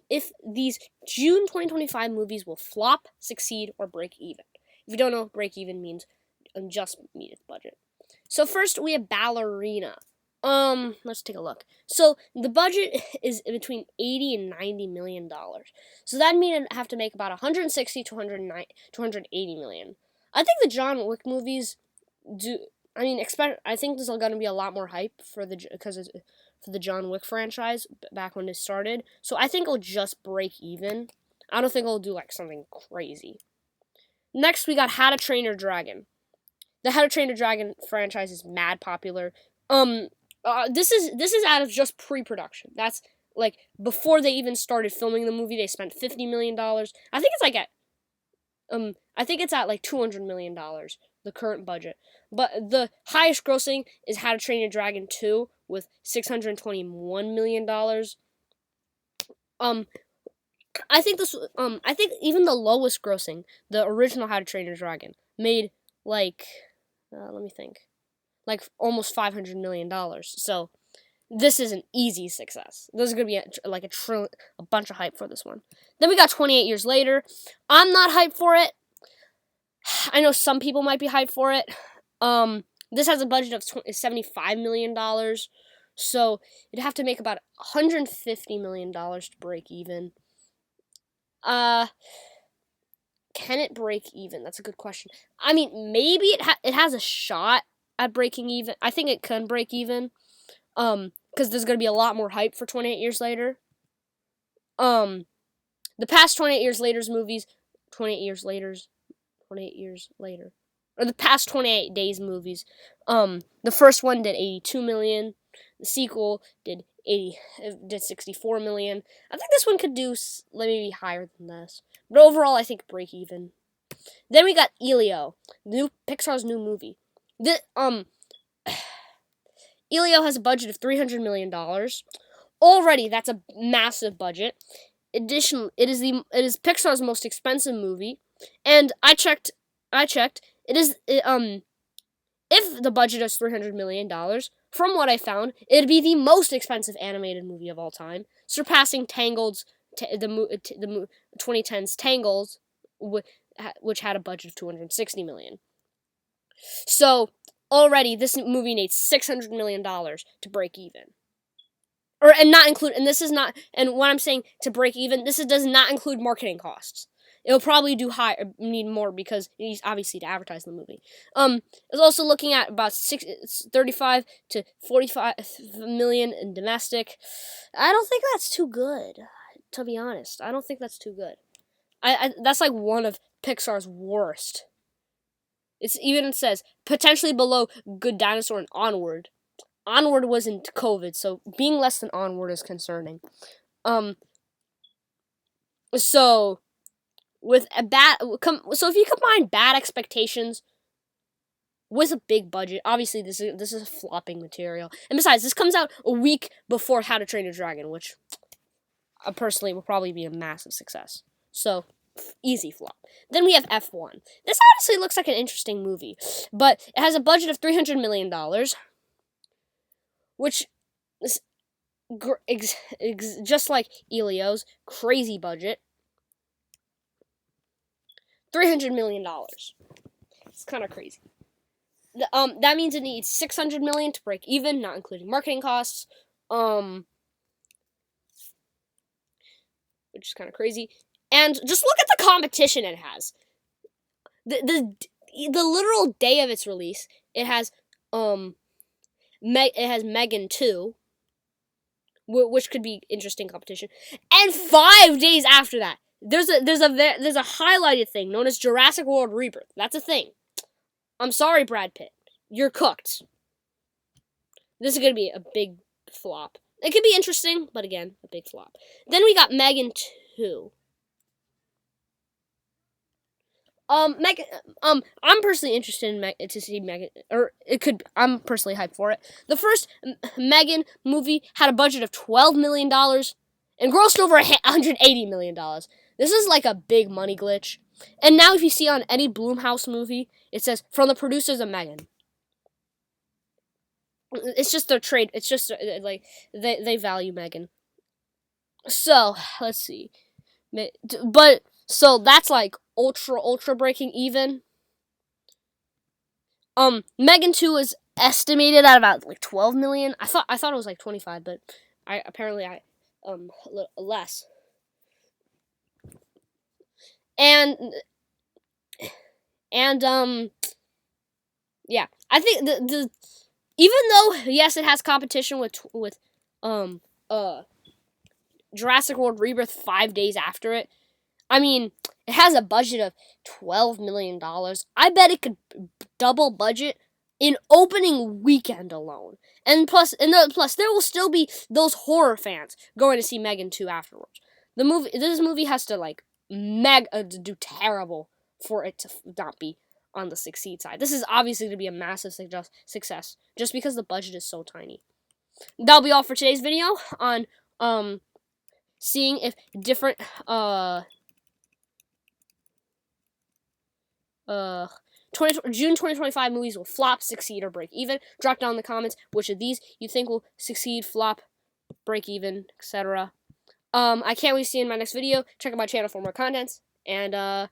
if these June 2025 movies will flop, succeed, or break even. If you don't know, break even means just meet its budget. So first we have Ballerina. Let's take a look. So the budget is between 80 and 90 million dollars. So that means I have to make about 160 to 180 million. I think the John Wick movies do. I mean, I think there's going to be a lot more hype for the John Wick franchise back when it started. So I think it'll just break even. I don't think it'll do like something crazy. Next, we got How to Train Your Dragon. The How to Train Your Dragon franchise is mad popular. This is out of just pre-production. That's like before they even started filming the movie. They spent $50 million. I think it's at like $200 million, the current budget. But the highest grossing is How to Train Your Dragon 2 with $621 million. I think even the lowest grossing, the original How to Train Your Dragon, made like, let me think, like almost $500 million. So this is an easy success. There's gonna be a bunch of hype for this one. Then we got 28 Years Later. I'm not hyped for it. I know some people might be hyped for it. This has a budget of $75 million. So it'd have to make about $150 million to break even. Can it break even? That's a good question. I mean, maybe it has a shot at breaking even. I think it can break even. Because there's gonna be a lot more hype for 28 Years Later. The past 28 Years Later's movies, 28 Years Later, or the past 28 Days movies. The first one did 82 million. The sequel did 64 million. I think this one could do maybe higher than this, but overall, I think break even. Then we got Elio, Pixar's new movie. Elio has a budget of $300 million. Already, that's a massive budget. Additionally, it is Pixar's most expensive movie, and I checked. If the budget is $300 million, from what I found, it'd be the most expensive animated movie of all time, surpassing Tangled, the 2010's Tangled, which had a budget of $260 million. So already, this movie needs $600 million to break even. And this is not, and what I'm saying to break even, does not include marketing costs. It'll probably need more because it needs obviously to advertise the movie. It's also looking at about 35 to 45 million in domestic. I don't think that's too good, to be honest. I don't think that's too good. That's like one of Pixar's worst. It says potentially below Good Dinosaur and Onward. Onward wasn't COVID, so being less than Onward is concerning. So if you combine bad expectations with a big budget, obviously this is flopping material. And besides, this comes out a week before How to Train Your Dragon, which personally will probably be a massive success. So easy flop. Then we have F1. This honestly looks like an interesting movie, but it has a budget of $300 million, which is just like Elio's crazy budget. $300 million. It's kind of crazy. That means it needs $600 million to break even, not including marketing costs. Which is kind of crazy. And just look at the competition it has. The literal day of its release, it has Megan 2, which could be interesting competition. And 5 days after that, there's a highlighted thing known as Jurassic World Rebirth. That's a thing. I'm sorry, Brad Pitt. You're cooked. This is gonna be a big flop. It could be interesting, but again, a big flop. Then we got Megan 2. I'm personally interested in to see Megan, or it could. I'm personally hyped for it. The first Megan movie had a budget of $12 million and grossed over $180 million. This is like a big money glitch. And now, if you see on any Blumhouse movie, it says from the producers of Megan. It's just their trade. It's just like they value Megan. So let's see, but so that's like ultra breaking even. Megan 2 is estimated at about like 12 million. I thought it was like 25, but I less. And yeah, I think the even though yes it has competition with um Jurassic World Rebirth 5 days after it. I mean, it has a budget of $12 million. I bet it could double budget in opening weekend alone. And plus, there will still be those horror fans going to see Megan 2 afterwards. This movie has to like do terrible for it to not be on the succeed side. This is obviously going to be a massive success just because the budget is so tiny. That'll be all for today's video on seeing if different June 2025 movies will flop, succeed, or break even. Drop down in the comments which of these you think will succeed, flop, break even, etc. I can't wait to see you in my next video. Check out my channel for more contents, and